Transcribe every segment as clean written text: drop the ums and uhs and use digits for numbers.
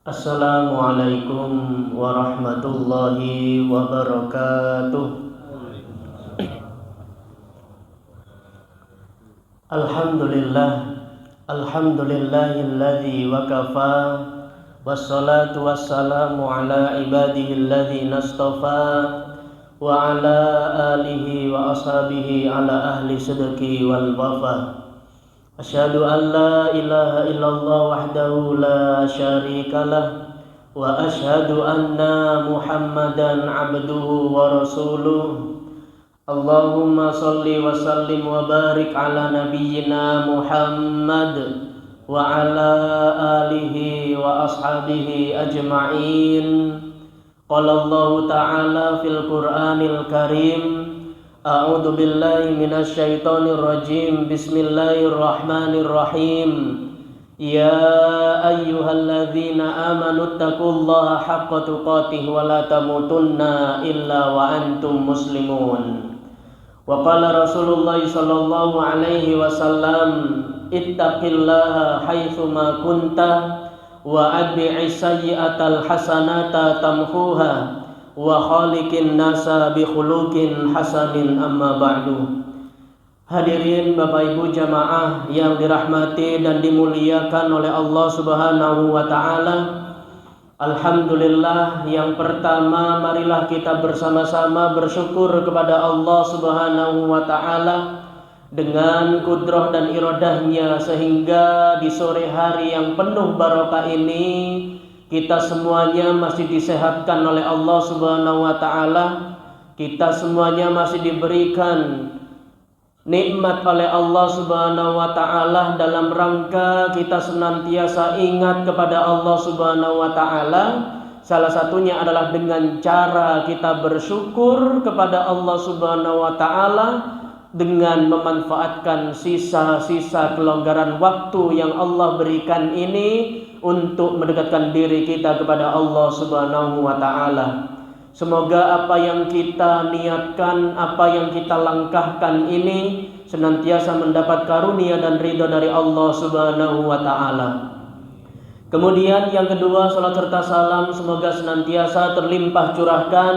Assalamualaikum warahmatullahi wabarakatuh. Alhamdulillah, alhamdulillahilladzi wakafa, wassalatu wassalamu ala ibadihilladzi nastafa, wa ala alihi wa ashabihi ala ahli sidqi wal wafa. Asyhadu an la ilaha illallah wahdahu la syarikalah, wa asyhadu anna Muhammadan abduhu wa rasuluh. Allahumma salli wa sallim wa barik ala nabiyyina Muhammad wa ala alihi wa ashabihi ajma'in. Qala Allah ta'ala fil Qur'anil Karim, a'udzu billahi minasy syaithanir rajim. Bismillahirrahmanirrahim. Ya ayyuhalladzina amanu taqullaha haqqa tuqatih wa la tamutunna illa wa antum muslimun. Wa qala Rasulullah sallallahu alaihi wasallam, ittaqillaha haitsu ma kunta wa atbi'is sayyi'atal hasanata tamhuha wa khaliqin nasa bi khuluqin hasanin, amma ba'du. Hadirin Bapak Ibu jamaah yang dirahmati dan dimuliakan oleh Allah Subhanahu wa taala. Alhamdulillah, yang pertama marilah kita bersama-sama bersyukur kepada Allah Subhanahu wa taala dengan kudrah dan iradahnya, sehingga di sore hari yang penuh barokah ini kita semuanya masih disehatkan oleh Allah Subhanahu wa taala. Kita semuanya masih diberikan nikmat oleh Allah Subhanahu wa taala dalam rangka kita senantiasa ingat kepada Allah Subhanahu wa taala. Salah satunya adalah dengan cara kita bersyukur kepada Allah Subhanahu wa taala dengan memanfaatkan sisa-sisa kelonggaran waktu yang Allah berikan ini untuk mendekatkan diri kita kepada Allah Subhanahu wa taala. Semoga apa yang kita niatkan, apa yang kita langkahkan ini senantiasa mendapat karunia dan ridha dari Allah Subhanahu wa taala. Kemudian yang kedua, salat serta salam semoga senantiasa terlimpah curahkan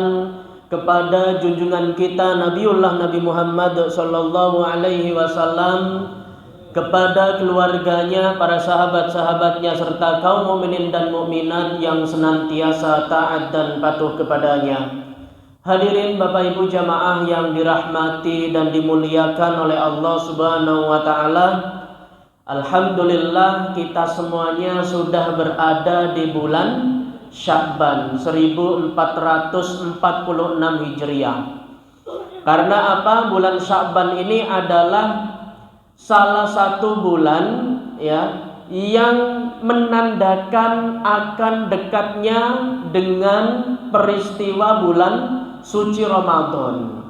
kepada junjungan kita Nabiullah Nabi Muhammad sallallahu alaihi wasallam, kepada keluarganya, para sahabat-sahabatnya, serta kaum mukminin dan mukminat yang senantiasa taat dan patuh kepadanya. Hadirin Bapak Ibu jamaah yang dirahmati dan dimuliakan oleh Allah Subhanahu wa taala. Alhamdulillah, kita semuanya sudah berada di bulan Sya'ban 1446 Hijriah. Karena apa? Bulan Sya'ban ini adalah salah satu bulan yang menandakan akan dekatnya dengan peristiwa bulan suci Ramadan.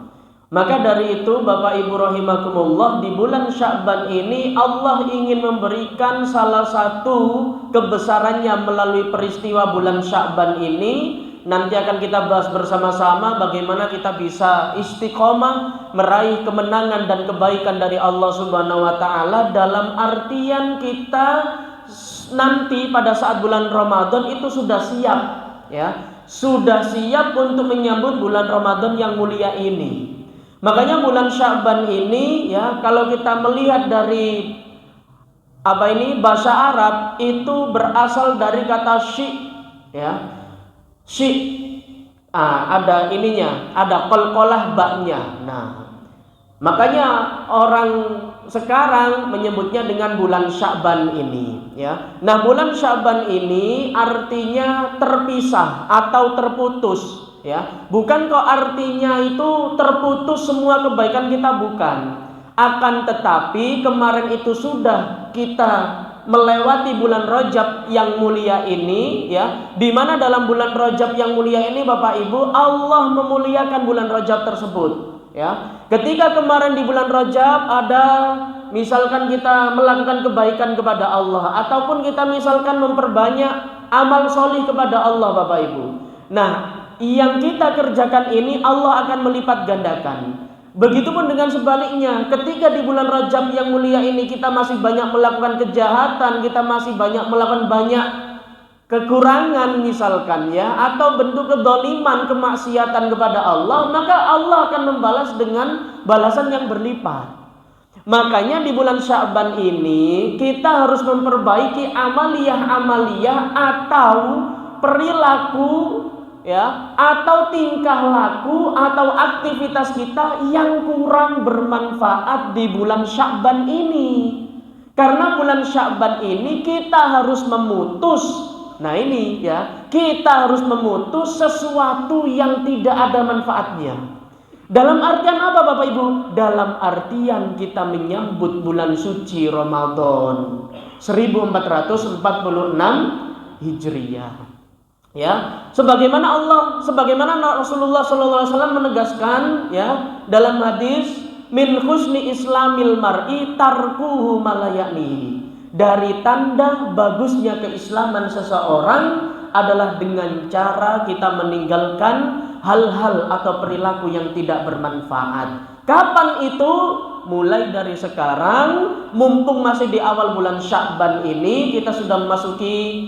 Maka dari itu Bapak Ibu rahimakumullah, di bulan Sya'ban ini Allah ingin memberikan salah satu kebesarannya melalui peristiwa bulan Sya'ban ini. Nanti akan kita bahas bersama-sama bagaimana kita bisa istiqomah meraih kemenangan dan kebaikan dari Allah Subhanahu wa taala, dalam artian kita nanti pada saat bulan Ramadan itu sudah siap, sudah siap untuk menyambut bulan Ramadan yang mulia ini. Makanya bulan Sya'ban ini kalau kita melihat dari bahasa Arab itu berasal dari kata ada ininya, ada qalqalah baknya. Nah, makanya orang sekarang menyebutnya dengan bulan Sya'ban ini, Nah, bulan Sya'ban ini artinya terpisah atau terputus, Bukan kok artinya itu terputus semua kebaikan kita, bukan. Akan tetapi kemarin itu sudah kita melewati bulan Rajab yang mulia ini, di mana dalam bulan Rajab yang mulia ini Bapak Ibu, Allah memuliakan bulan Rajab tersebut, Ketika kemarin di bulan Rajab ada misalkan kita melakukan kebaikan kepada Allah, ataupun kita misalkan memperbanyak amal solih kepada Allah Bapak Ibu. Nah, yang kita kerjakan ini Allah akan melipat gandakan. Begitupun dengan sebaliknya, ketika di bulan Rajab yang mulia ini kita masih banyak melakukan kejahatan, kita masih banyak melakukan banyak kekurangan misalkan ya, atau bentuk kedzaliman, kemaksiatan kepada Allah, maka Allah akan membalas dengan balasan yang berlipat. Makanya di bulan Sya'ban ini kita harus memperbaiki amaliyah-amaliyah atau perilaku ya, atau tingkah laku atau aktivitas kita yang kurang bermanfaat di bulan Sya'ban ini. Karena bulan Sya'ban ini kita harus memutus. Nah ini ya, kita harus memutus sesuatu yang tidak ada manfaatnya. Dalam artian apa Bapak Ibu? Dalam artian kita menyambut bulan suci Ramadan 1446 Hijriah. Ya, sebagaimana Rasulullah SAW menegaskan ya dalam hadis, min husni islamil mar'i tarkuhu malayani. Dari tanda bagusnya keislaman seseorang adalah dengan cara kita meninggalkan hal-hal atau perilaku yang tidak bermanfaat. Kapan itu? Mulai dari sekarang, mumpung masih di awal bulan Sya'ban ini, kita sudah memasuki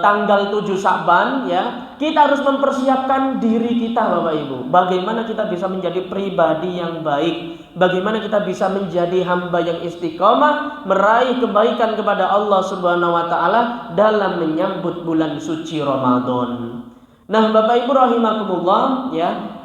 tanggal 7 Sya'ban ya. Kita harus mempersiapkan diri kita Bapak Ibu. Bagaimana kita bisa menjadi pribadi yang baik? Bagaimana kita bisa menjadi hamba yang istiqomah, meraih kebaikan kepada Allah Subhanahu wa taala dalam menyambut bulan suci Ramadan. Nah, Bapak Ibu rahimakumullah ya.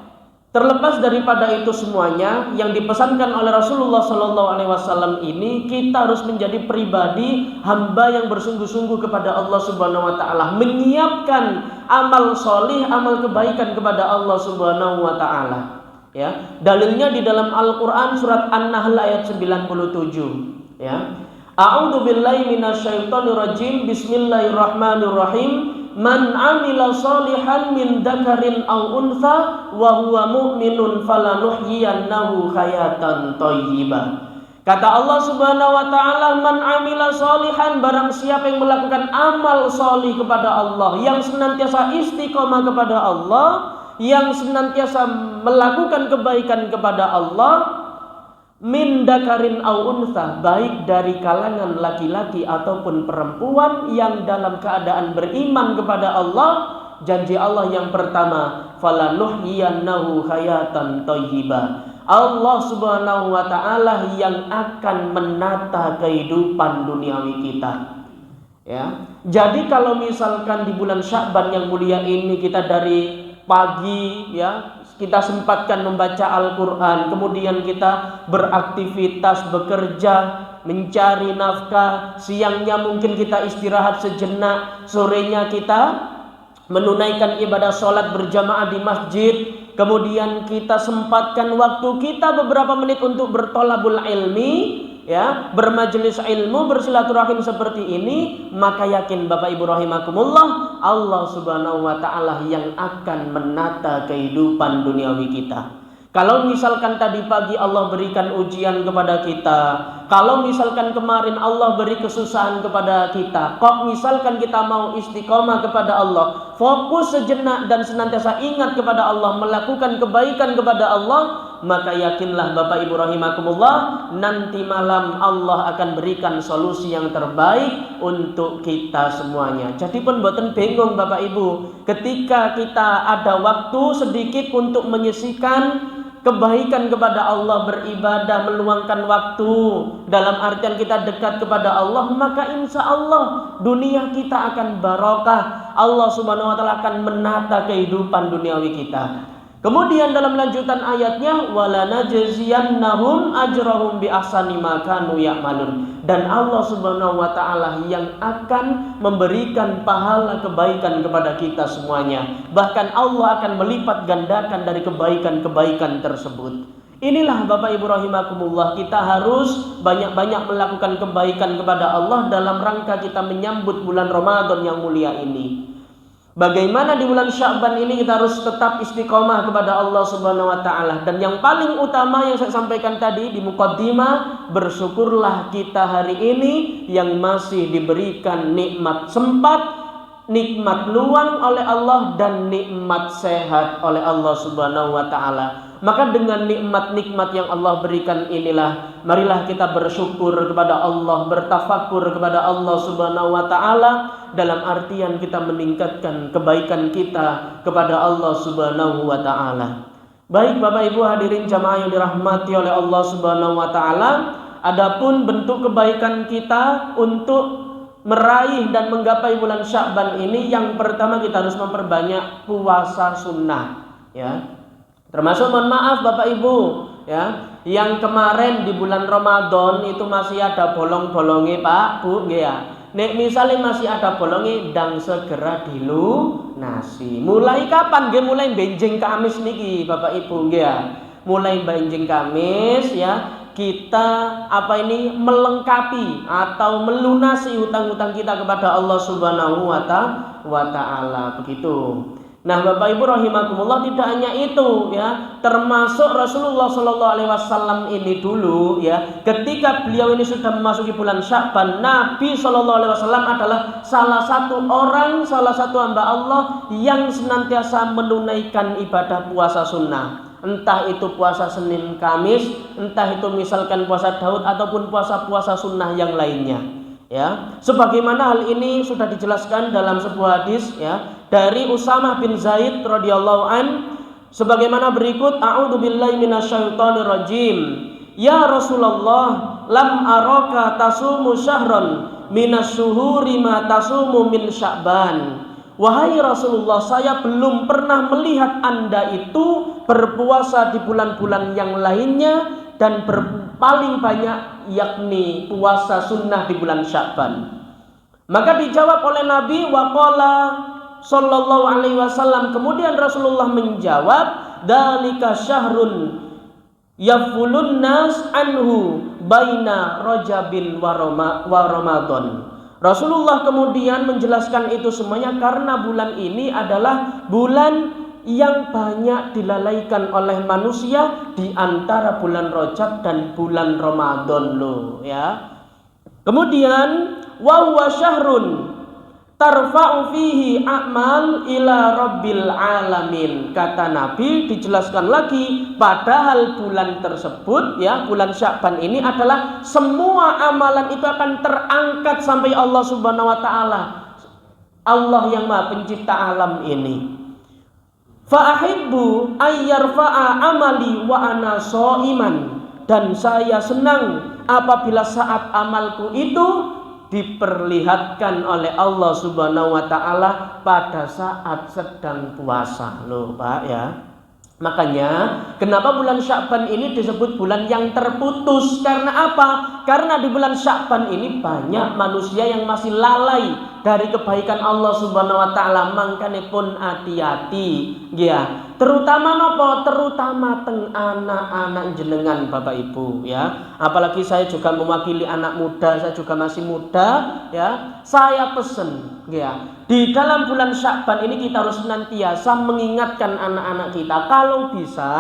Terlepas daripada itu semuanya, yang dipesankan oleh Rasulullah SAW ini, kita harus menjadi pribadi hamba yang bersungguh-sungguh kepada Allah Subhanahu wa taala, menyiapkan amal solih, amal kebaikan kepada Allah Subhanahu wa taala. Ya, dalilnya di dalam Al-Qur'an surat An-Nahl ayat 97, ya. A'udzu billahi minasyaitonir rajim. Bismillahirrahmanirrahim. Man 'amila shalihan min dzakarin aw untha wa huwa mu'minun falanuhyiyannahu hayatan thayyibah. Kata Allah Subhanahu wa taala, man 'amila shalihan, barang siapa yang melakukan amal sholih kepada Allah, yang senantiasa istiqomah kepada Allah, yang senantiasa melakukan kebaikan kepada Allah, min dakarin au untha, baik dari kalangan laki-laki ataupun perempuan yang dalam keadaan beriman kepada Allah, janji Allah yang pertama, falanuhyiyannahu hayatan thayyibah. Allah Subhanahu wa taala yang akan menata kehidupan duniawi kita. Ya. Jadi kalau misalkan di bulan Sya'ban yang mulia ini kita dari pagi ya, kita sempatkan membaca Al-Quran, kemudian kita beraktivitas, bekerja, mencari nafkah, siangnya mungkin kita istirahat sejenak, sorenya kita menunaikan ibadah sholat berjamaah di masjid, kemudian kita sempatkan waktu kita beberapa menit untuk bertolabul ilmi, ya, bermajelis ilmu, bersilaturahim seperti ini, maka yakin Bapak Ibu rahimakumullah, Allah Subhanahu wa taala yang akan menata kehidupan duniawi kita. Kalau misalkan tadi pagi Allah berikan ujian kepada kita, kalau misalkan kemarin Allah beri kesusahan kepada kita, kok misalkan kita mau istiqomah kepada Allah, fokus sejenak dan senantiasa ingat kepada Allah, melakukan kebaikan kepada Allah, maka yakinlah Bapak Ibu rahimakumullah, nanti malam Allah akan berikan solusi yang terbaik untuk kita semuanya. Jadi pun mboten bingung Bapak Ibu, ketika kita ada waktu sedikit untuk menyisihkan kebaikan kepada Allah, beribadah, meluangkan waktu dalam artian kita dekat kepada Allah, maka insya Allah dunia kita akan barokah. Allah Subhanahu wa taala akan menata kehidupan duniawi kita. Kemudian dalam lanjutan ayatnya, wala najziyannahum ajrahum bi ahsani ma kanu ya'malun, dan Allah Subhanahu wa taala yang akan memberikan pahala kebaikan kepada kita semuanya. Bahkan Allah akan melipat gandakan dari kebaikan-kebaikan tersebut. Inilah Bapak Ibu rahimakumullah, kita harus banyak-banyak melakukan kebaikan kepada Allah dalam rangka kita menyambut bulan Ramadan yang mulia ini. Bagaimana di bulan Sya'ban ini kita harus tetap istiqomah kepada Allah Subhanahu wa taala. Dan yang paling utama yang saya sampaikan tadi di muqaddimah, bersyukurlah kita hari ini yang masih diberikan nikmat sempat nikmat luang oleh Allah dan nikmat sehat oleh Allah Subhanahu wa taala. Maka dengan nikmat-nikmat yang Allah berikan inilah, marilah kita bersyukur kepada Allah, bertafakur kepada Allah Subhanahu wa taala, dalam artian kita meningkatkan kebaikan kita kepada Allah Subhanahu wa taala. Baik Bapak Ibu hadirin jamaah yang dirahmati oleh Allah Subhanahu wa taala, adapun bentuk kebaikan kita untuk meraih dan menggapai bulan Sya'ban ini, yang pertama kita harus memperbanyak puasa sunnah, ya. Termasuk mohon maaf Bapak Ibu, ya, yang kemarin di bulan Ramadan itu masih ada bolong-bolongnya Pak Bu, ya. Nek misalnya masih ada bolongnya, dan segera dilunasi. Mulai kapan? Mulai benjing Kamis niki Bapak Ibu, ya. Mulai benjing Kamis, ya. Kita melengkapi atau melunasi hutang-hutang kita kepada Allah Subhanahu wa taala, begitu. Nah, Bapak Ibu rahimakumullah, tidak hanya itu, ya, termasuk Rasulullah Shallallahu alaihi wasallam ini dulu, ya, ketika beliau ini sudah memasuki bulan Sya'ban, Nabi Shallallahu alaihi wasallam adalah salah satu hamba Allah yang senantiasa menunaikan ibadah puasa sunnah. Entah itu puasa Senin Kamis, entah itu misalkan puasa Daud ataupun puasa-puasa sunnah yang lainnya, ya. Sebagaimana hal ini sudah dijelaskan dalam sebuah hadis, ya, dari Usamah bin Zaid radhiyallahu an, sebagaimana berikut: A'udzubillahi minasyaitonir rajim. Ya Rasulullah, lam araka tasumu syahran minasyuhuri ma tasumu min Sya'ban. Wahai Rasulullah, saya belum pernah melihat Anda itu berpuasa di bulan-bulan yang lainnya dan paling banyak yakni puasa sunnah di bulan Sya'ban. Maka dijawab oleh Nabi, waqala sallallahu alaihi wasallam, kemudian Rasulullah menjawab, dzalika syahrun yafulun nas anhu baina rajabin wa ramadan. Rasulullah kemudian menjelaskan itu semuanya karena bulan ini adalah bulan yang banyak dilalaikan oleh manusia di antara bulan Rajab dan bulan Ramadan loh, ya. Kemudian wa huwa syahrun tarfa'u fihi a'mal ila rabbil alamin. Kata Nabi, dijelaskan lagi, padahal bulan tersebut, ya, bulan Sya'ban ini adalah semua amalan itu akan terangkat sampai Allah Subhanahu wa taala, Allah yang Maha Pencipta alam ini. Fa'ahibbu ayyarfa'a amali wa ana shaiman, dan saya senang apabila saat amalku itu diperlihatkan oleh Allah Subhanahu wa taala pada saat sedang puasa loh Pak, ya. Makanya kenapa bulan Sya'ban ini disebut bulan yang terputus? Karena apa? Karena di bulan Sya'ban ini banyak manusia yang masih lalai dari kebaikan Allah Subhanahu wa taala, mangkane pun hati-hati, ya. Terutama nopo? Terutama teng anak-anak jenengan Bapak Ibu, ya. Apalagi saya juga mewakili anak muda, saya juga masih muda, ya. Saya pesen, ya, di dalam bulan Sya'ban ini kita harus senantiasa mengingatkan anak-anak kita. Kalau bisa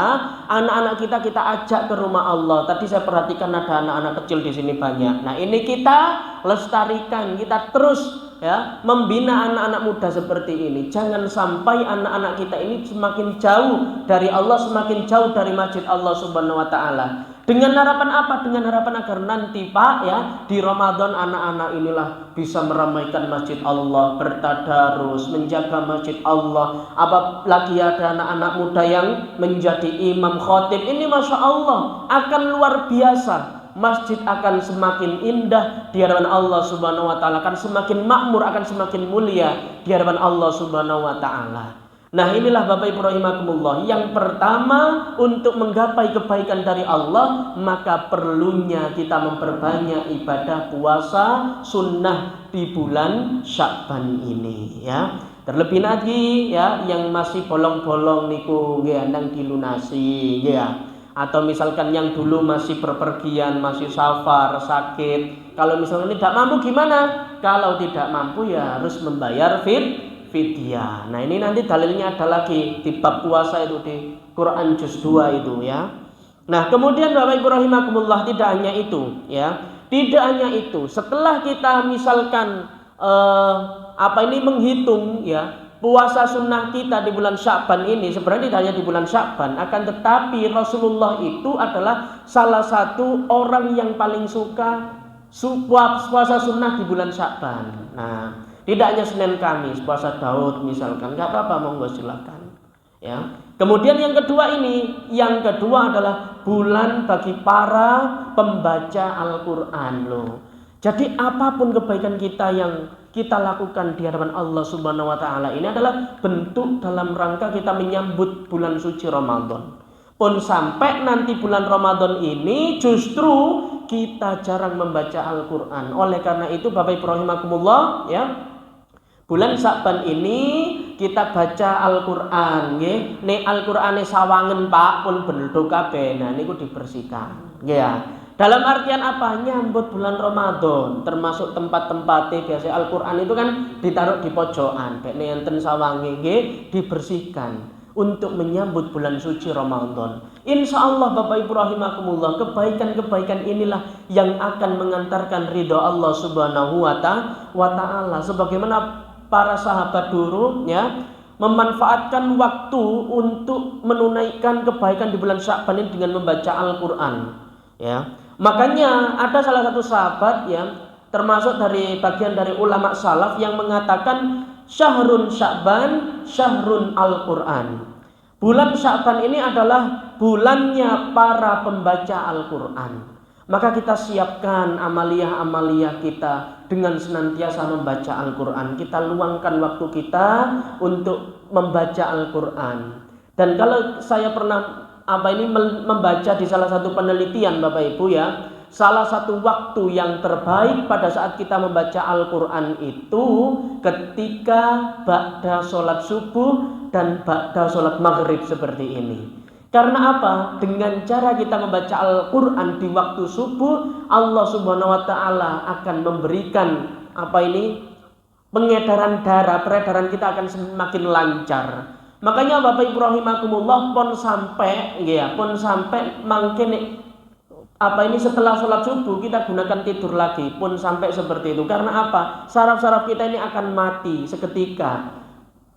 anak-anak kita ajak ke rumah Allah. Tadi saya perhatikan ada anak-anak kecil di sini banyak. Nah, ini kita lestarikan, kita terus, ya, membina anak-anak muda seperti ini. Jangan sampai anak-anak kita ini semakin jauh dari Allah, semakin jauh dari masjid Allah Subhanahu wa taala. Dengan harapan apa? Dengan harapan agar nanti Pak, ya, di Ramadan anak-anak inilah bisa meramaikan masjid Allah, bertadarus, menjaga masjid Allah. Apalagi ada anak-anak muda yang menjadi imam khatib, ini Masya Allah akan luar biasa. Masjid akan semakin indah di hadapan Allah Subhanahu wa taala, akan semakin makmur, akan semakin mulia di hadapan Allah Subhanahu wa taala. Nah, inilah Bapak Ibu rahimakumullah, yang pertama untuk menggapai kebaikan dari Allah, maka perlunya kita memperbanyak ibadah puasa sunnah di bulan Sya'ban ini, ya. Terlebih lagi, ya, yang masih bolong-bolong niku nggih nang dilunasi, ya. Atau misalkan yang dulu masih berpergian, masih safar, sakit, kalau misalnya tidak mampu gimana? Kalau tidak mampu ya harus membayar fidyah. Nah, ini nanti dalilnya ada lagi di bab puasa itu di Quran juz 2 itu, ya. Nah, kemudian Bapak Ibu rahimakumullah, tidak hanya itu, ya. Tidak hanya itu. Setelah kita misalkan menghitung ya puasa sunnah kita di bulan Sya'ban ini sebenarnya tidak hanya di bulan Sya'ban, akan tetapi Rasulullah itu adalah salah satu orang yang paling suka puasa sunnah di bulan Sya'ban. Nah, tidak hanya Senin Kamis, puasa Daud misalkan, nggak apa-apa, monggo silakan. Ya. Kemudian yang kedua adalah bulan bagi para pembaca Al-Quran loh. Jadi apapun kebaikan kita yang kita lakukan di hadapan Allah Subhanahu wa taala ini adalah bentuk dalam rangka kita menyambut bulan suci Ramadan. Pun sampai nanti bulan Ramadan ini justru kita jarang membaca Al-Qur'an. Oleh karena itu Bapak Ibu rahimakumullah ya, bulan Sya'ban ini kita baca Al-Qur'an nggih. Nek Al-Qur'ane sawangen Pak pun bendho kabeh. Nah niku dibersihkan. Nggih ya. Dalam artian apa? Nyambut bulan Ramadan, termasuk tempat-tempatnya biasa Al-Qur'an itu kan ditaruh di pojokan, nek enten sawange nggih dibersihkan untuk menyambut bulan suci Ramadan. Insya Allah Bapak Ibu rahimakumullah, kebaikan-kebaikan inilah yang akan mengantarkan ridho Allah Subhanahu wa taala. Sebagaimana para sahabat dulu ya memanfaatkan waktu untuk menunaikan kebaikan di bulan Sya'ban ini dengan membaca Al-Qur'an ya. Makanya ada salah satu sahabat yang termasuk dari bagian dari ulama salaf yang mengatakan syahrun Sya'ban syahrun Al-Qur'an. Bulan Sya'ban ini adalah bulannya para pembaca Al-Qur'an. Maka kita siapkan amaliyah-amaliyah kita dengan senantiasa membaca Al-Qur'an. Kita luangkan waktu kita untuk membaca Al-Qur'an. Dan kalau saya pernah membaca di salah satu penelitian Bapak Ibu ya, salah satu waktu yang terbaik pada saat kita membaca Al-Qur'an itu ketika ba'da sholat subuh dan ba'da sholat maghrib seperti ini. Karena apa? Dengan cara kita membaca Al-Qur'an di waktu subuh, Allah Subhanahu wa taala akan memberikan peredaran kita akan semakin lancar. Makanya Bapak Ibu rahimakumullah pun sampai mangke setelah sholat subuh kita gunakan tidur lagi pun sampai seperti itu. Karena apa? Saraf-saraf kita ini akan mati seketika.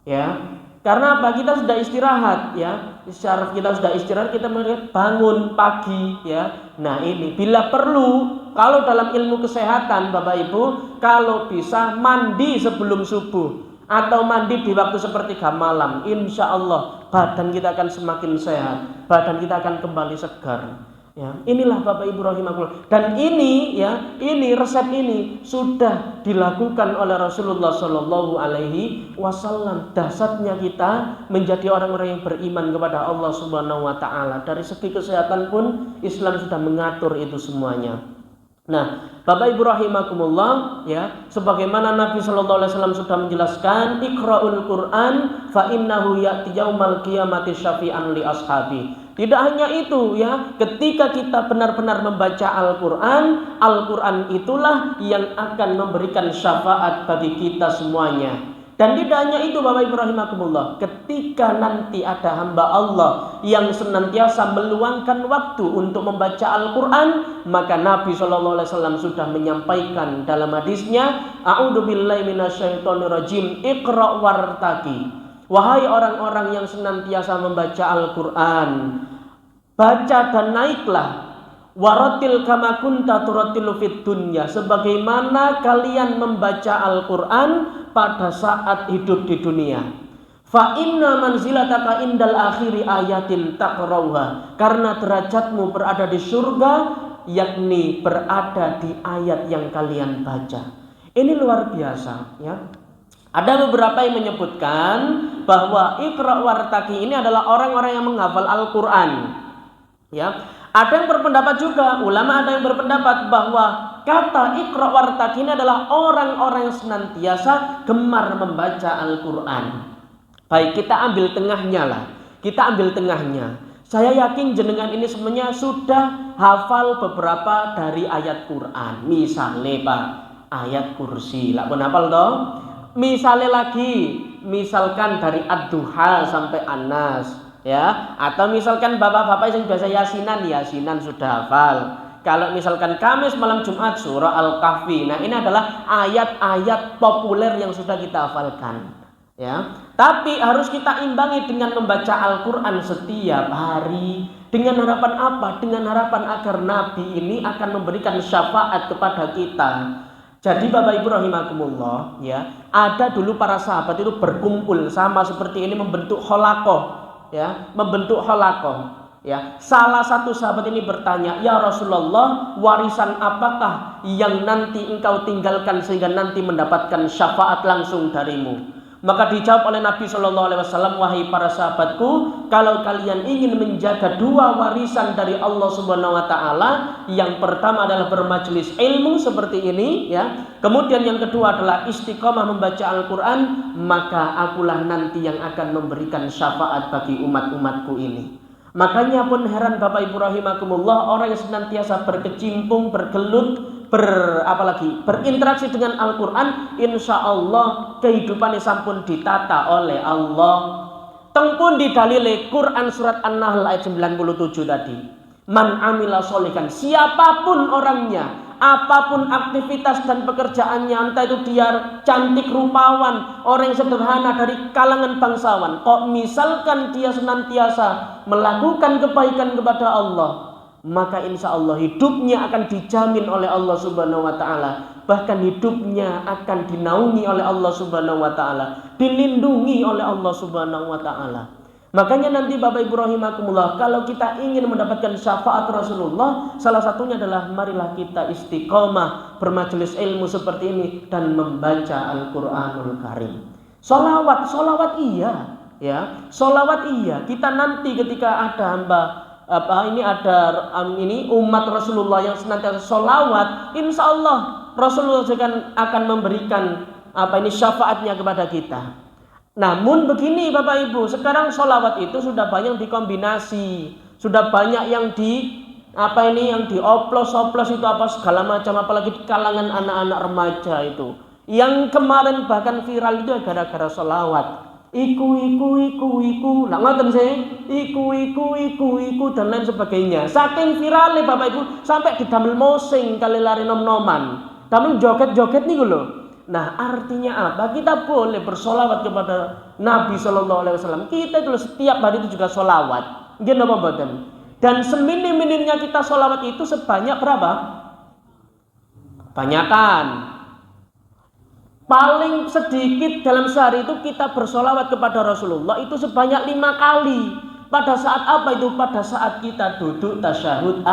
Ya. Karena apa? Kita sudah istirahat ya. Saraf kita sudah istirahat, kita melihat bangun pagi ya. Nah, ini bila perlu kalau dalam ilmu kesehatan Bapak Ibu, kalau bisa mandi sebelum subuh atau mandi di waktu sepertiga malam, insya Allah badan kita akan semakin sehat, badan kita akan kembali segar. Ya, inilah Bapak Ibu rahimakumullah. Dan ini resep ini sudah dilakukan oleh Rasulullah Shallallahu Alaihi Wasallam. Dasarnya kita menjadi orang-orang yang beriman kepada Allah Subhanahu Wa Taala. Dari segi kesehatan pun Islam sudah mengatur itu semuanya. Nah, Bapak Ibu rahimakumullah ya, sebagaimana Nabi sallallahu alaihi wasallam sudah menjelaskan, Iqra'ul Qur'an fa innahu ya'ti yaumal qiyamati syafi'an li ashabi. Tidak hanya itu ya, ketika kita benar-benar membaca Al-Qur'an itulah yang akan memberikan syafaat bagi kita semuanya. Dan tidak hanya itu Bapak Ibu rahimakumullah, ketika nanti ada hamba Allah yang senantiasa meluangkan waktu untuk membaca Al-Qur'an, maka Nabi SAW sudah menyampaikan dalam hadisnya, A'udzubillahi minasyaitonirrajim, Iqra' wartaqi. Wahai orang-orang yang senantiasa membaca Al-Qur'an, baca dan naiklah. Waratil kama kunta turatilu fid dunya, sebagaimana kalian membaca Al-Qur'an pada saat hidup di dunia. Fa inna manzilataka indal akhiri ayatin taqrauha, karena derajatmu berada di surga, yakni berada di ayat yang kalian baca. Ini luar biasa ya. Ada beberapa yang menyebutkan bahwa Iqra' wartaqi ini adalah orang-orang yang menghafal Al-Qur'an. Ya. Ada yang berpendapat juga, ulama ada yang berpendapat bahwa kata Iqra' wartaqi ini adalah orang-orang yang senantiasa gemar membaca Al-Qur'an. Baik, kita ambil tengahnya lah. Kita ambil tengahnya. Saya yakin jenengan ini semuanya sudah hafal beberapa dari ayat Qur'an. Misalnya Pak, ayat kursi. Lah pun hafal toh? Misalnya lagi, misalkan dari Ad-Duha sampai An-Nas. Ya, atau misalkan bapak-bapak yang biasa yasinan sudah hafal. Kalau misalkan Kamis malam Jumat surah Al-Kahfi. Nah, ini adalah ayat-ayat populer yang sudah kita hafalkan. Ya, tapi harus kita imbangi dengan membaca Al-Quran setiap hari. Dengan harapan apa? Dengan harapan agar Nabi ini akan memberikan syafaat kepada kita. Jadi Bapak Ibu rahimakumullah, ya, ada dulu para sahabat itu berkumpul sama seperti ini membentuk halakoh, ya, membentuk halakoh. Ya, salah satu sahabat ini bertanya, "Ya Rasulullah, warisan apakah yang nanti engkau tinggalkan sehingga nanti mendapatkan syafaat langsung darimu?" Maka dijawab oleh Nabi Shallallahu Alaihi Wasallam, "Wahai para sahabatku, kalau kalian ingin menjaga dua warisan dari Allah Subhanahu Wa Taala, yang pertama adalah bermajelis ilmu seperti ini, ya. Kemudian yang kedua adalah istiqomah membaca Al-Quran, maka akulah nanti yang akan memberikan syafaat bagi umat-umatku ini." Makanya pun heran Bapak Ibu rahimakumullah, orang yang senantiasa berkecimpung, bergelut, berinteraksi dengan Al-Quran, insya Allah kehidupannya sampun ditata oleh Allah. Tengpun didalile Quran surat An-Nahl ayat 97 tadi. Man amila sholihan, siapapun orangnya, apapun aktivitas dan pekerjaannya, entah itu dia cantik rupawan, orang yang sederhana dari kalangan bangsawan, kok misalkan dia senantiasa melakukan kebaikan kepada Allah, maka insya Allah hidupnya akan dijamin oleh Allah Subhanahu Wa Taala. Bahkan hidupnya akan dinaungi oleh Allah Subhanahu Wa Taala, dilindungi oleh Allah Subhanahu Wa Taala. Makanya nanti Bapak Ibu rahimakumullah, kalau kita ingin mendapatkan syafaat Rasulullah, salah satunya adalah marilah kita istiqomah bermajelis ilmu seperti ini dan membaca Al-Qur'anul Karim. Solawat iya, ya, solawat iya. Kita nanti ketika ada umat Rasulullah yang senantiasa solawat, insya Allah Rasulullah akan memberikan syafaatnya kepada kita. Namun begini Bapak Ibu, sekarang sholawat itu sudah banyak dikombinasi, sudah banyak yang dioplos-oplos itu segala macam, apalagi di kalangan anak-anak remaja itu. Yang kemarin bahkan viral itu gara-gara sholawat. Iku, lah ngoten sih, iku dan lain sebagainya. Saking viralnya Bapak Ibu sampai didamel mosing kali lari nom-noman, damel joget-joget nih lho. Nah, artinya apa? Kita boleh bersolawat kepada Nabi Shallallahu Alaihi Wasallam. Kita itu setiap hari itu juga solawat. Gimana badan? Dan seminim-minimnya kita solawat itu sebanyak berapa? Banyakan. Paling sedikit dalam sehari itu kita bersolawat kepada Rasulullah itu sebanyak 5 kali. Pada saat apa itu? Pada saat kita duduk tasyahud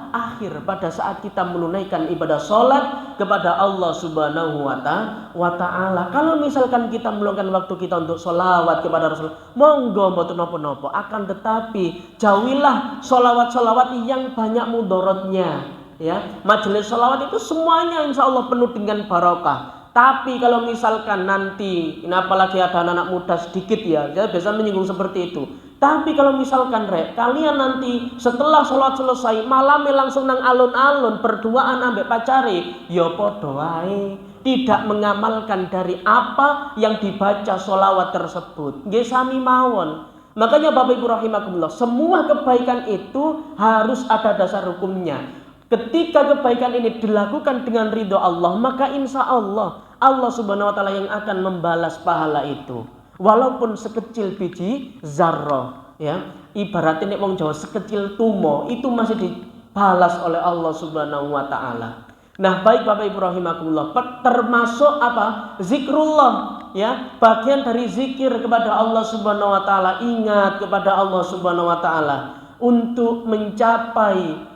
akhir, pada saat kita menunaikan ibadah sholat kepada Allah Subhanahu wa Ta'ala. Kalau misalkan kita meluangkan waktu kita untuk sholawat kepada Rasul, monggo mboten napa-napa, akan tetapi jauhilah sholawat-sholawat yang banyak mudorotnya, ya. Majelis sholawat itu semuanya insya Allah penuh dengan barokah. Tapi kalau misalkan nanti, ini apalagi ada anak-anak muda sedikit ya, saya biasa menyinggung seperti itu. Tapi kalau misalkan kalian nanti setelah sholat selesai malamnya langsung nang alun-alun berduaan ambek pacare, ya padha wae tidak mengamalkan dari apa yang dibaca sholawat tersebut. Nggih sami mawon. Makanya Bapak Ibu rahimakumullah, semua kebaikan itu harus ada dasar hukumnya. Ketika kebaikan ini dilakukan dengan ridho Allah, maka insya Allah Allah Subhanahu Wa Taala yang akan membalas pahala itu. Walaupun sekecil biji zarrah, ya, ibaratnya wong Jawa sekecil tumo itu masih dibalas oleh Allah Subhanahu Wa Taala. Nah, baik Bapak Ibu rahimakumullah, termasuk apa? Zikrullah, ya, bagian dari zikir kepada Allah Subhanahu Wa Taala, ingat kepada Allah Subhanahu Wa Taala untuk mencapai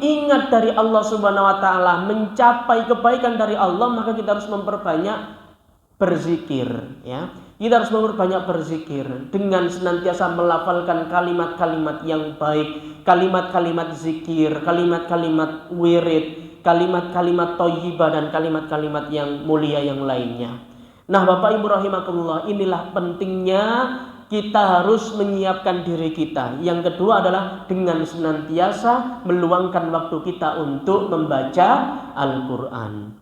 ingat dari Allah Subhanahu Wa Taala, mencapai kebaikan dari Allah, maka kita harus memperbanyak berzikir, ya. Kita harus memperbanyak berzikir dengan senantiasa melafalkan kalimat-kalimat yang baik, kalimat-kalimat zikir, kalimat-kalimat wirid, kalimat-kalimat thayyibah dan kalimat-kalimat yang mulia yang lainnya. Nah, Bapak Ibu rahimakumullah, inilah pentingnya kita harus menyiapkan diri kita. Yang kedua adalah dengan senantiasa meluangkan waktu kita untuk membaca Al-Quran.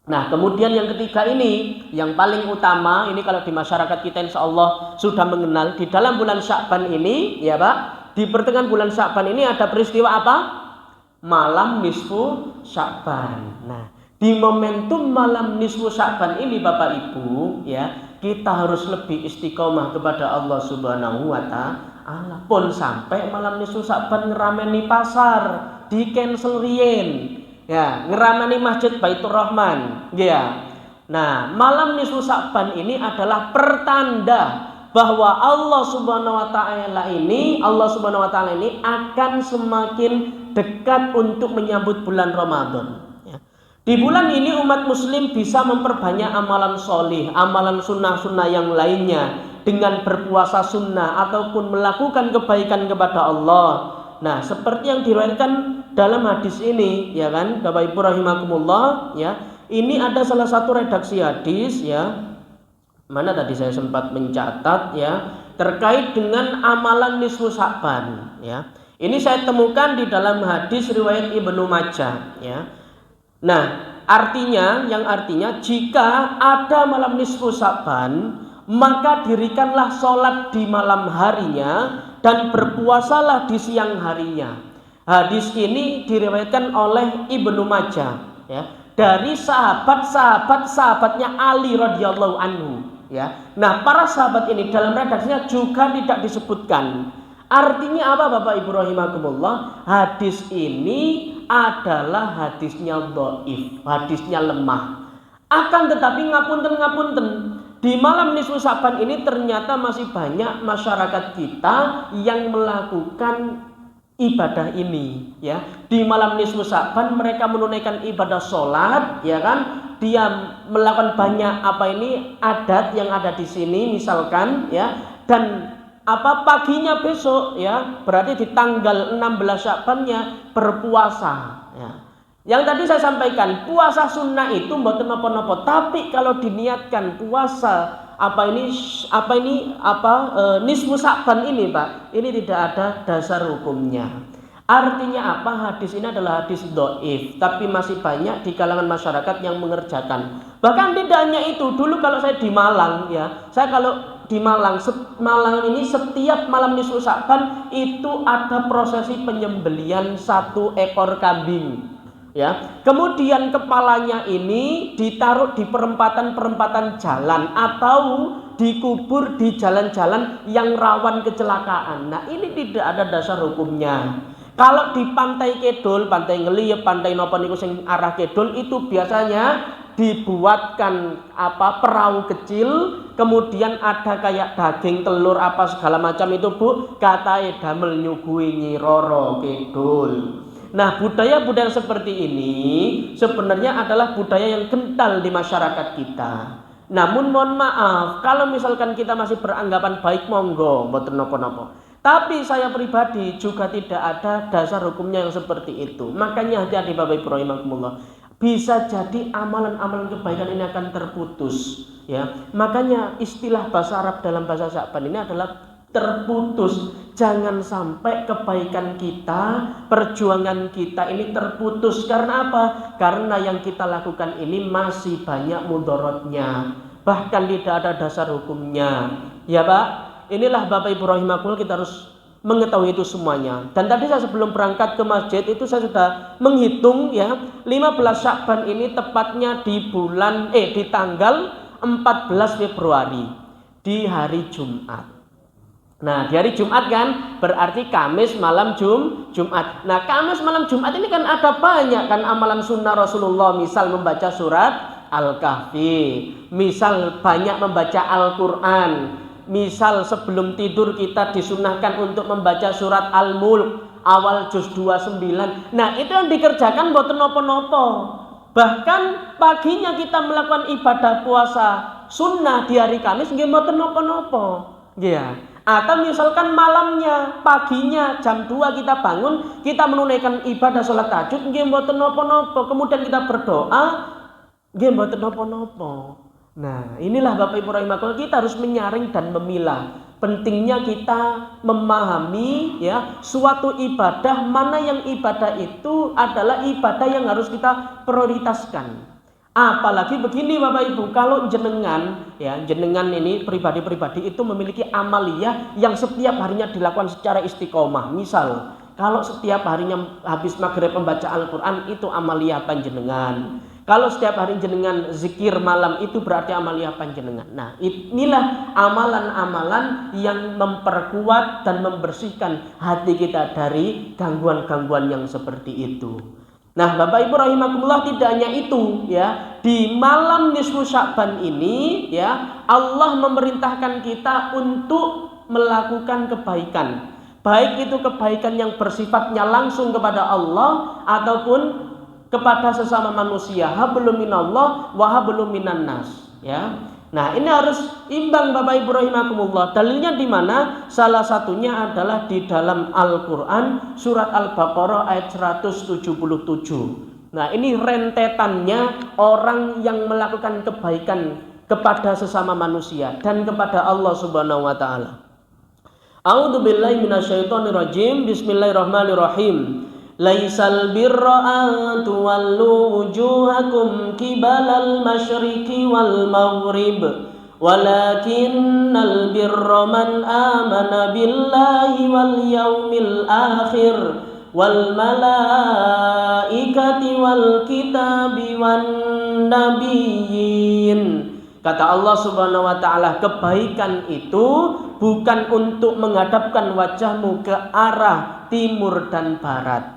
Nah, kemudian yang ketiga ini, yang paling utama, ini kalau di masyarakat kita insya Allah sudah mengenal, di dalam bulan Sya'ban ini, ya Pak, di pertengahan bulan Sya'ban ini ada peristiwa apa? malam nisfu Sya'ban. Nah, di momentum malam nisfu Sya'ban ini Bapak Ibu ya, kita harus lebih istiqomah kepada Allah Subhanahu wa taala. Pun sampai malam nisfu Sya'ban ngerameni pasar, di cancel rien. Ya, ngerameni Masjid Baitur Rahman, ya. Nah, malam nisfu Sya'ban ini adalah pertanda bahwa Allah Subhanahu wa taala ini akan semakin dekat untuk menyambut bulan Ramadan. Ya. Di bulan ini umat muslim bisa memperbanyak amalan solih, amalan sunnah-sunnah yang lainnya dengan berpuasa sunnah ataupun melakukan kebaikan kepada Allah. Nah, seperti yang diriwayatkan dalam hadis ini, ya kan, Bapak Ibu rahimakumullah, ya. Ini ada salah satu redaksi hadis, ya. Mana tadi saya sempat mencatat, ya, terkait dengan amalan nisfu Sya'ban, ya. Ini saya temukan di dalam hadis riwayat Ibnu Majah, ya. Nah, artinya jika ada malam nisfu Sya'ban, maka dirikanlah sholat di malam harinya dan berpuasalah di siang harinya. Hadis ini diriwayatkan oleh Ibnu Majah, ya, dari sahabatnya Ali radhiyallahu anhu, ya. Nah, para sahabat ini dalam redaksinya juga tidak disebutkan. Artinya apa Bapak Ibu rahimakumullah? Hadis ini adalah hadisnya dhaif, hadisnya lemah. Akan tetapi ngapunten, di malam nisfu Sya'ban ini ternyata masih banyak masyarakat kita yang melakukan ibadah ini, ya. Di malam nisfu Sya'ban mereka menunaikan ibadah sholat, ya kan. Dia melakukan banyak adat yang ada di sini misalkan, ya. Dan paginya besok, ya, berarti di tanggal 16 Sya'bannya berpuasa, ya. Yang tadi saya sampaikan, puasa sunnah itu mboten napa-napa, tapi kalau diniatkan puasa nisfu Sya'ban ini, Pak, ini tidak ada dasar hukumnya. Artinya apa? Hadis ini adalah hadis dhaif, tapi masih banyak di kalangan masyarakat yang mengerjakan. Bahkan tidak hanya itu, dulu kalau saya di Malang, ya, di Malang ini setiap malam nisfu Sya'ban itu ada prosesi penyembelian 1 ekor kambing, ya. Kemudian kepalanya ini ditaruh di perempatan jalan atau dikubur di jalan-jalan yang rawan kecelakaan. Nah, ini tidak ada dasar hukumnya. Kalau di Pantai Kedul, Pantai Ngeliep, Pantai Napa niku sing arah Kedul itu biasanya dibuatkan perahu kecil, kemudian ada kayak daging telur segala macam itu, Bu, katae damel nyuguhi Nyi Roro Kidul. Nah, budaya-budaya seperti ini sebenarnya adalah budaya yang kental di masyarakat kita. Namun mohon maaf, kalau misalkan kita masih beranggapan baik, monggo mboten napa-napa. Tapi saya pribadi juga tidak ada dasar hukumnya yang seperti itu. Makanya hati-hati Bapak Ibu rahimakumullah. Bisa jadi amalan-amalan kebaikan ini akan terputus, ya. Makanya istilah bahasa Arab dalam bahasa Sya'ban ini adalah terputus. Jangan sampai kebaikan kita, perjuangan kita ini terputus. Karena apa? Karena yang kita lakukan ini masih banyak mudorotnya, bahkan tidak ada dasar hukumnya, ya Pak. Inilah Bapak Ibu rahimakumullah, kita harus mengetahui itu semuanya. Dan tadi saya sebelum berangkat ke masjid itu saya sudah menghitung, ya, 15 Sya'ban ini tepatnya di tanggal 14 Februari, di hari Jumat. Nah, di hari Jumat kan berarti Kamis malam Jumat. Nah, Kamis malam Jumat ini kan ada banyak kan amalan sunnah Rasulullah, misal membaca surat Al-Kahfi, misal banyak membaca Al-Quran, misal sebelum tidur kita disunahkan untuk membaca surat Al-Mulk awal juz 29. Nah, itu yang dikerjakan mboten napa-napa. Bahkan paginya kita melakukan ibadah puasa sunnah di hari Kamis nggih mboten napa-napa. Ya. Atau misalkan malamnya, paginya jam 2 kita bangun, kita menunaikan ibadah sholat tahajud nggih mboten napa-napa. Kemudian kita berdoa nggih mboten napa-napa. Nah, inilah Bapak Ibu rahimakumullah, kita harus menyaring dan memilah. Pentingnya kita memahami, ya, suatu ibadah mana yang ibadah itu adalah ibadah yang harus kita prioritaskan. Apalagi begini Bapak Ibu, kalau jenengan ini pribadi-pribadi itu memiliki amaliyah yang setiap harinya dilakukan secara istiqomah. Misal Kalau setiap harinya habis maghrib membaca Al-Quran, itu amaliyah panjenengan. Kalau setiap hari jenengan zikir malam, itu berarti amaliyah panjenengan. Nah, inilah amalan-amalan yang memperkuat dan membersihkan hati kita dari gangguan-gangguan yang seperti itu. Nah, Bapak Ibu rahimakumullah, tidak hanya itu ya. Di malam nisfu Sya'ban ini ya, Allah memerintahkan kita untuk melakukan kebaikan. Baik itu kebaikan yang bersifatnya langsung kepada Allah ataupun kepada sesama manusia. Hablum minallah wa hablum minan nas ya. Nah, ini harus imbang Bapak Ibu rahimakumullah. Dalilnya di mana? Salah satunya adalah di dalam Al-Qur'an surat Al-Baqarah ayat 177. Nah, ini rentetannya orang yang melakukan kebaikan kepada sesama manusia dan kepada Allah Subhanahu wa taala. A'udzubillahi minasyaitonirrajim. Bismillahirrahmanirrahim. Laisal birra an tuwallu wujuhakum qibalal masyriqi wal maghrib walakinnal birra man amana billahi wal yaumil akhir wal malaikati wal kitabi wan nabiyyin. Kata Allah Subhanahu wa taala, kebaikan itu bukan untuk menghadapkan wajahmu ke arah timur dan barat.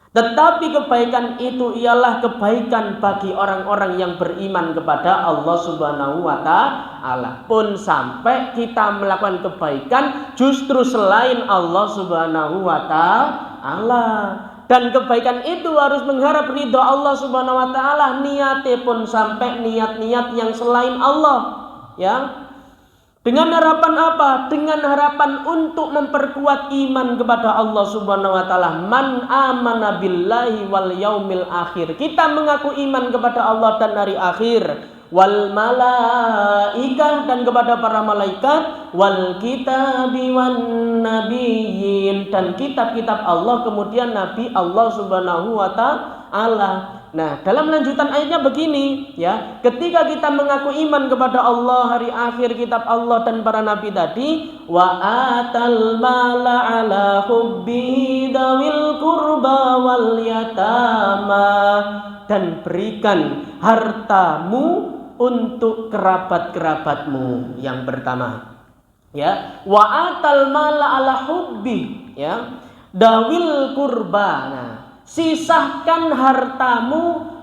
Tetapi kebaikan itu ialah kebaikan bagi orang-orang yang beriman kepada Allah Subhanahu wa taala. Pun sampai kita melakukan kebaikan justru selain Allah Subhanahu wa taala. Dan kebaikan itu harus mengharap ridha Allah Subhanahu wa taala. Niatnya pun sampai niat-niat yang selain Allah, ya. Dengan harapan apa? Dengan harapan untuk memperkuat iman kepada Allah Subhanahu wa taala. Man amana billahi wal yaumil akhir. Kita mengaku iman kepada Allah dan hari akhir. Wal malaikah, dan kepada para malaikat. Wal kitabi wan nabiyyin, dan kitab-kitab Allah, kemudian nabi Allah Subhanahu wa taala. Nah, dalam lanjutan ayatnya begini ya, ketika kita mengaku iman kepada Allah, hari akhir, kitab Allah dan para nabi tadi, wa atal mala ala hubbi dawil qurba wal yatama, dan berikan hartamu untuk kerabat-kerabatmu. Yang pertama ya, wa atal mala ala hubbi ya dawil qurba. Nah, sisahkan hartamu,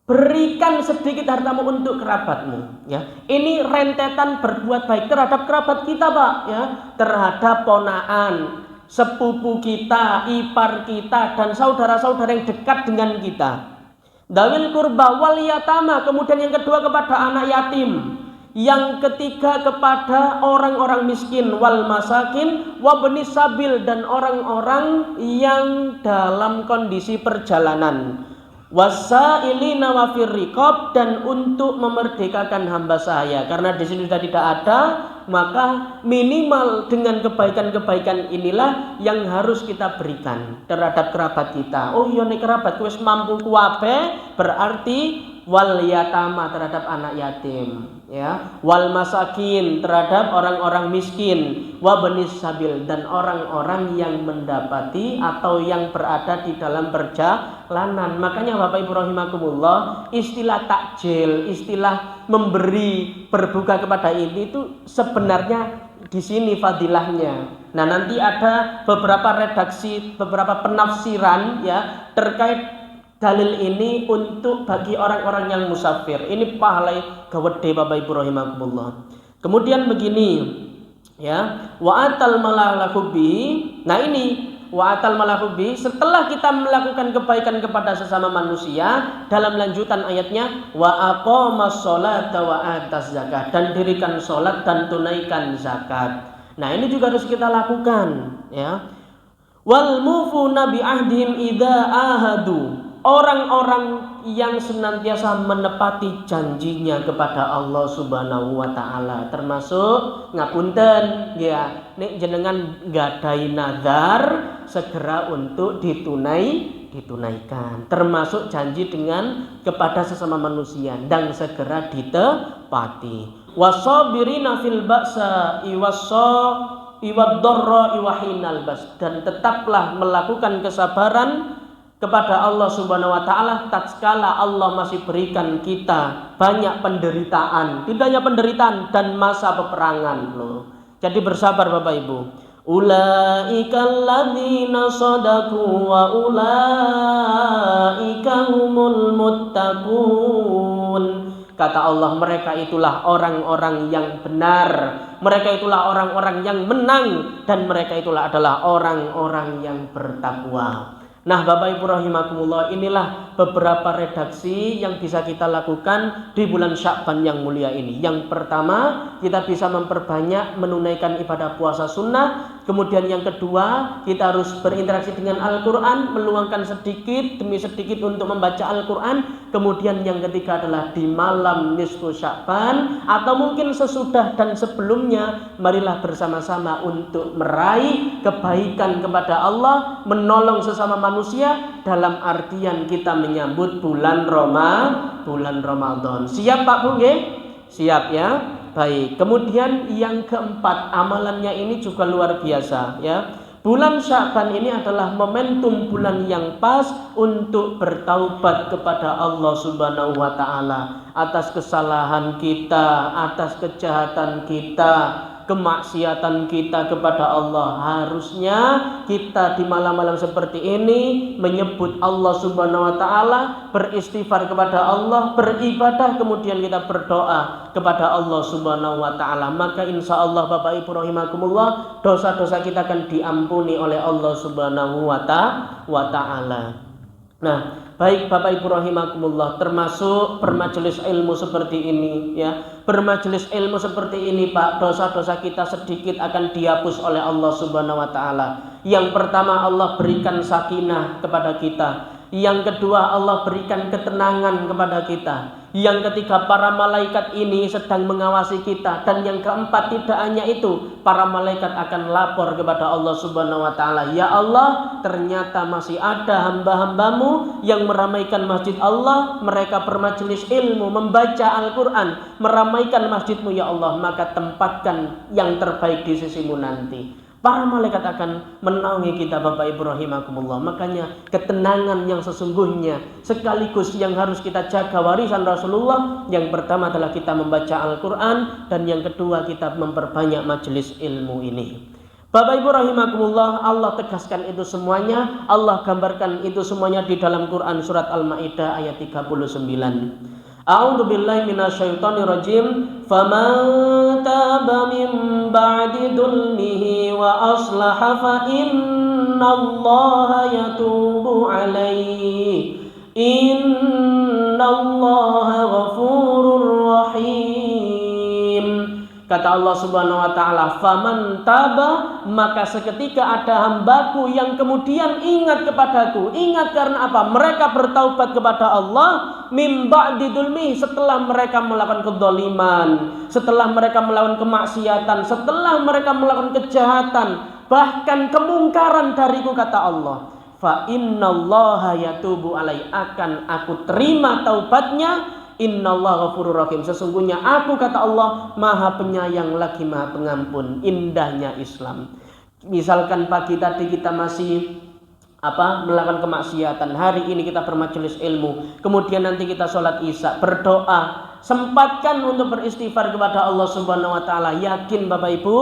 berikan sedikit hartamu untuk kerabatmu ya. Ini rentetan berbuat baik terhadap kerabat kita, Pak ya, terhadap ponaan, sepupu kita, ipar kita, dan saudara-saudara yang dekat dengan kita. Dawil kurba wal yatama, kemudian yang kedua kepada anak yatim, yang ketiga kepada orang-orang miskin, wal masakin wabni sabil, dan orang-orang yang dalam kondisi perjalanan, wasailina wafir riqab, dan untuk memerdekakan hamba sahaya. Karena di sini sudah tidak ada, maka minimal dengan kebaikan-kebaikan inilah yang harus kita berikan terhadap kerabat kita. Oh iya nih kerabat wis mampu kuwabe, berarti wal yatama terhadap anak yatim ya, wal masakin terhadap orang-orang miskin, wabnis sabil, dan orang-orang yang mendapati atau yang berada di dalam perjalanan. Makanya Bapak Ibu rahimakumullah, istilah takjil, istilah memberi berbuka kepada ini itu sebenarnya di sini fadilahnya. Nah, nanti ada beberapa redaksi, beberapa penafsiran ya terkait dalil ini untuk bagi orang-orang yang musafir. Ini pahala gawede Bapak Ibu rahimakumullah. Kemudian begini ya, wa atal malahubi. Nah, ini wa atal malahubi setelah kita melakukan kebaikan kepada sesama manusia, dalam lanjutan ayatnya wa aqamas sholata wa atas zakat, dan dirikan sholat dan tunaikan zakat. Nah, ini juga harus kita lakukan ya. Wal mufuna bi ahdihim idza ahadu, orang-orang yang senantiasa menepati janjinya kepada Allah Subhanahu wa taala, termasuk ngapunten ya, nek jenengan nggadahi nazar segera untuk ditunaikan, termasuk janji dengan kepada sesama manusia dan segera ditepati. Wasabirina fil ba'sa iwaddarra iwahinal bas, dan tetaplah melakukan kesabaran kepada Allah Subhanahu wa taala tatkala Allah masih berikan kita banyak penderitaan, tidak hanya penderitaan dan masa peperangan loh. Jadi bersabar Bapak Ibu. Ulaikal ladzina shadaku wa ulaika humul muttaqun. Kata Allah, mereka itulah orang-orang yang benar, mereka itulah orang-orang yang menang, dan mereka itulah adalah orang-orang yang bertakwa. Nah Bapak Ibu rahimakumullah, inilah beberapa redaksi yang bisa kita lakukan di bulan Sya'ban yang mulia ini. Yang pertama, kita bisa memperbanyak menunaikan ibadah puasa sunnah. Kemudian yang kedua, kita harus berinteraksi dengan Al-Quran, meluangkan sedikit demi sedikit untuk membaca Al-Quran. Kemudian yang ketiga adalah di malam nisfu Sya'ban atau mungkin sesudah dan sebelumnya, marilah bersama-sama untuk meraih kebaikan kepada Allah, menolong sesama manusia dalam artian kita menyambut bulan Ramadan. Siap Pak Bu nggih? Siap ya? Baik. Kemudian yang keempat, amalannya ini juga luar biasa ya. Bulan Sya'ban ini adalah momentum bulan yang pas untuk bertaubat kepada Allah Subhanahu wa taala atas kesalahan kita, atas kejahatan kita, kemaksiatan kita kepada Allah. Harusnya kita di malam-malam seperti ini menyebut Allah Subhanahu wa taala, beristighfar kepada Allah, beribadah, kemudian kita berdoa kepada Allah Subhanahu wa taala. Maka insya Allah Bapak Ibu rahimakumullah, dosa-dosa kita akan diampuni oleh Allah Subhanahu wa taala. Nah, baik Bapak Ibu rahimakumullah, termasuk bermajelis ilmu seperti ini ya. Bermajelis ilmu seperti ini Pak, dosa-dosa kita sedikit akan dihapus oleh Allah Subhanahu wa taala. Yang pertama, Allah berikan sakinah kepada kita. Yang kedua, Allah berikan ketenangan kepada kita. Yang ketiga, para malaikat ini sedang mengawasi kita. Dan yang keempat, tidak hanya itu, para malaikat akan lapor kepada Allah Subhanahu wa taala, ya Allah, ternyata masih ada hamba-hambamu yang meramaikan masjid Allah, mereka bermajelis ilmu, membaca Al-Quran, meramaikan masjidmu ya Allah, maka tempatkan yang terbaik di sisimu nanti. Para malaikat akan menaungi kita Bapak Ibu rahimakumullah. Makanya ketenangan yang sesungguhnya sekaligus yang harus kita jaga warisan Rasulullah. Yang pertama adalah kita membaca Al-Quran, dan yang kedua kita memperbanyak majelis ilmu ini. Bapak Ibu rahimakumullah, Allah tegaskan itu semuanya, Allah gambarkan itu semuanya di dalam Quran surat Al-Maidah ayat 39. A'udzu billahi minasyaitonir rajim. Faman taba min ba'di dzulmihi wa aslaha fa innallaha yatubu alaihi. Innallaha ghafurur rahim. Kata Allah Subhanahu wa taala, faman taba, maka seketika ada hambaku yang kemudian ingat kepadaku. Ingat karena apa? Mereka bertaubat kepada Allah mim ba'di dzulmi, setelah mereka melakukan kedzaliman, setelah mereka melakukan kemaksiatan, setelah mereka melakukan kejahatan, bahkan kemungkaran dariku, kata Allah. Fa innallaha yatubu alai, akan aku terima taubatnya. Innallaha ghafurur rahim, sesungguhnya aku, kata Allah, maha penyayang lagi maha pengampun. Indahnya Islam. Misalkan pagi tadi kita masih melakukan kemaksiatan, hari ini kita bermajelis ilmu, kemudian nanti kita sholat isya, berdoa, sempatkan untuk beristighfar kepada Allah Subhanahu wa taala. Yakin Bapak Ibu,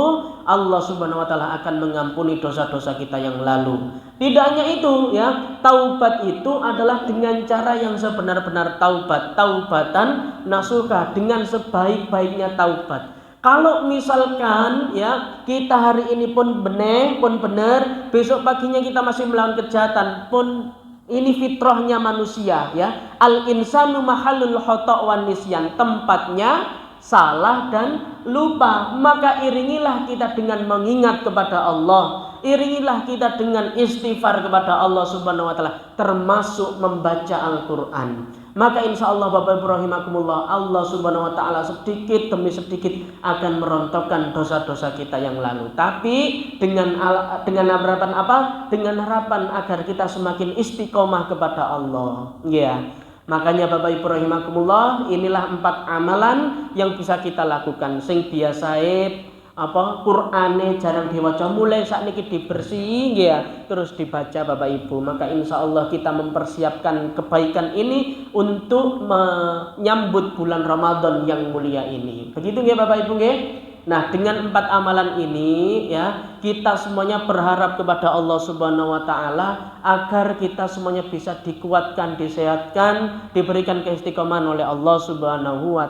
Allah Subhanahu wa taala akan mengampuni dosa-dosa kita yang lalu. Tidak hanya itu ya, taubat itu adalah dengan cara yang sebenar-benar taubat, taubatan nasuha, dengan sebaik-baiknya taubat. Kalau misalkan ya kita hari ini pun benar, besok paginya kita masih melakukan kejahatan, pun ini fitrahnya manusia ya. Al insanu mahallul khata' wan nisyan, tempatnya salah dan lupa. Maka iringilah kita dengan mengingat kepada Allah, iringilah kita dengan istighfar kepada Allah Subhanahu wa taala, termasuk membaca Al-Qur'an. Maka insya Allah Bapak Ibu rahimakumullah, Allah Subhanahu wa taala sedikit demi sedikit akan merontokkan dosa-dosa kita yang lalu. Tapi dengan harapan apa? Dengan harapan agar kita semakin istiqomah kepada Allah. Ya. Makanya Bapak Ibu rahimakumullah, inilah 4 amalan yang bisa kita lakukan. Sing biasae Qur'ane jarang diwaca, mulai sakniki dibersihi ya, terus dibaca Bapak Ibu. Maka insya Allah kita mempersiapkan kebaikan ini untuk menyambut bulan Ramadan yang mulia ini. Begitu nggih Bapak Ibu nggih? Nah, dengan 4 amalan ini ya, kita semuanya berharap kepada Allah Subhanahu wa taala agar kita semuanya bisa dikuatkan, disehatkan, diberikan keistiqomahan oleh Allah Subhanahu wa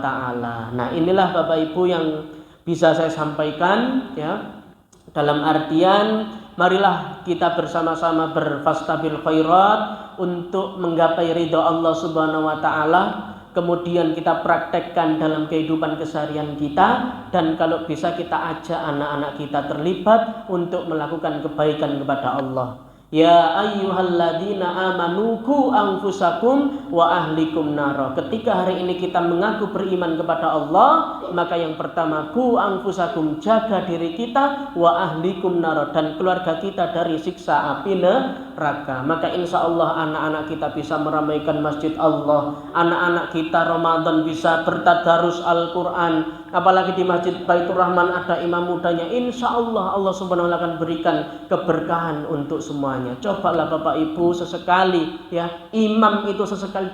taala. Nah, inilah Bapak Ibu yang bisa saya sampaikan ya. Dalam artian marilah kita bersama-sama berfastabil khairat untuk menggapai ridha Allah Subhanahu wa taala. Kemudian kita praktekkan dalam kehidupan keseharian kita, dan kalau bisa kita ajak anak-anak kita terlibat untuk melakukan kebaikan kepada Allah. Ya ayyuhalladzina amanu qu anfusakum wa ahlikum naro. Ketika hari ini kita mengaku beriman kepada Allah, maka yang pertama qu anfusakum, jaga diri kita, wa ahlikum naro, dan keluarga kita dari siksa api neraka. Maka insya Allah anak-anak kita bisa meramaikan masjid Allah, anak-anak kita Ramadan bisa bertadarus Al-Quran. Apalagi di Masjid Baitur Rahman ada imam mudanya, insya Allah Allah Subhanahu wa taala akan berikan keberkahan untuk semuanya. Cobalah Bapak Ibu sesekali ya, imam itu sesekali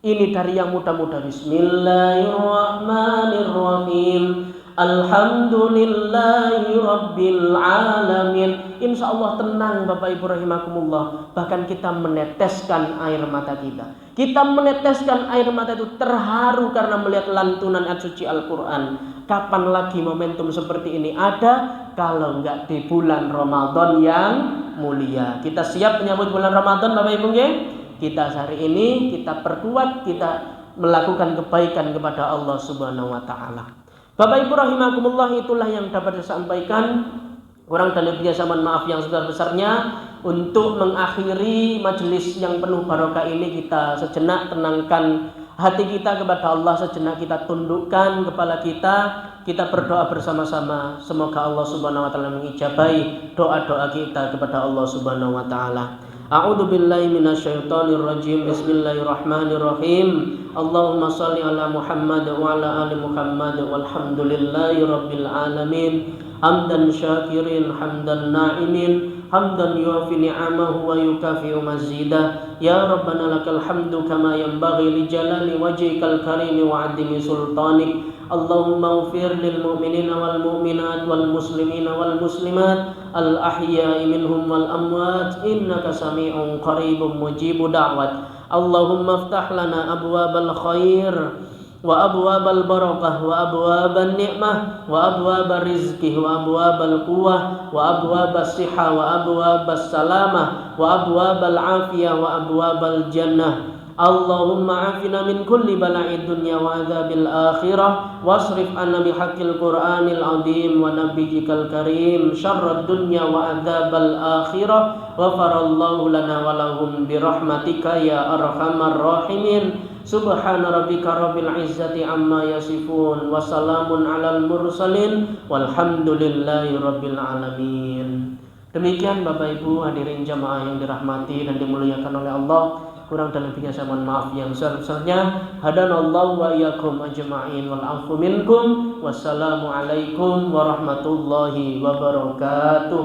ini dari yang muda-muda. Bismillahirrahmanirrahim. Alhamdulillahi Rabbil Alamin. Insya Allah tenang Bapak Ibu rahimakumullah. Bahkan kita meneteskan air mata kita. Kita meneteskan air mata itu terharu karena melihat lantunan ayat suci Al-Quran. Kapan lagi momentum seperti ini ada kalau enggak di bulan Ramadan yang mulia. Kita siap menyambut bulan Ramadan Bapak Ibu nggih? Kita hari ini kita perkuat, kita melakukan kebaikan kepada Allah Subhanahu wa taala. Bapak Ibu rahimakumullah, itulah yang dapat saya sampaikan. Kurang dan lebihnya saya mohon maaf yang sebesar-besarnya. Untuk mengakhiri majelis yang penuh barokah ini, kita sejenak tenangkan hati kita kepada Allah, sejenak kita tundukkan kepala kita berdoa bersama-sama. Semoga Allah Subhanahu wa taala mengijabahi doa-doa kita kepada Allah Subhanahu wa taala. A'udzu billahi minasyaitonir rajim. Bismillahirrahmanirrahim. Allahumma shalli ala Muhammad wa ala ali Muhammad walhamdulillahi rabbil alamin. Hamdan syakirin, hamdan na'imin, hamdan yuafi ni'amahu wa yukafi'u mazidah. Ya Rabbana lakal hamdu kama yanbaghi li jalali wajhikal karim wa 'azimi sultanik. Allahumma ighfir lil mu'minina wal mu'minat wal muslimina wal muslimat al ahya'i minhum wal amwat innaka sami'un qaribun mujibud da'wat. Allahumma iftah lana abwabal khair wa abwabal barakah wa abwaban ni'mah wa abwabal rizki wa abwabal quwwah wa abwabas sihah wa abwabas salamah wa abwabal afiyah wa abwabal jannah. Allahumma afina min kulli bala'id dunya wa adzabil akhirah wasrif anna bihaqqil qur'anil azim wa nabiyyikal karim syarrad dunya wa adzabal akhirah ghafarallahu lana wa lahum birahmatika ya arhamar rahimin. Subhana rabbika rabbil izzati amma yasifun wa salamun alal mursalin walhamdulillahi rabbil alamin. Demikian Bapak Ibu hadirin jamaah yang dirahmati dan dimuliakan oleh Allah. Kurang dan lebihnya saya mohon maaf yang sebesar-besarnya. Hadanallahu wa iyyakum ajma'in wal afu minkum. Wassalamu alaikum warahmatullahi wabarakatuh.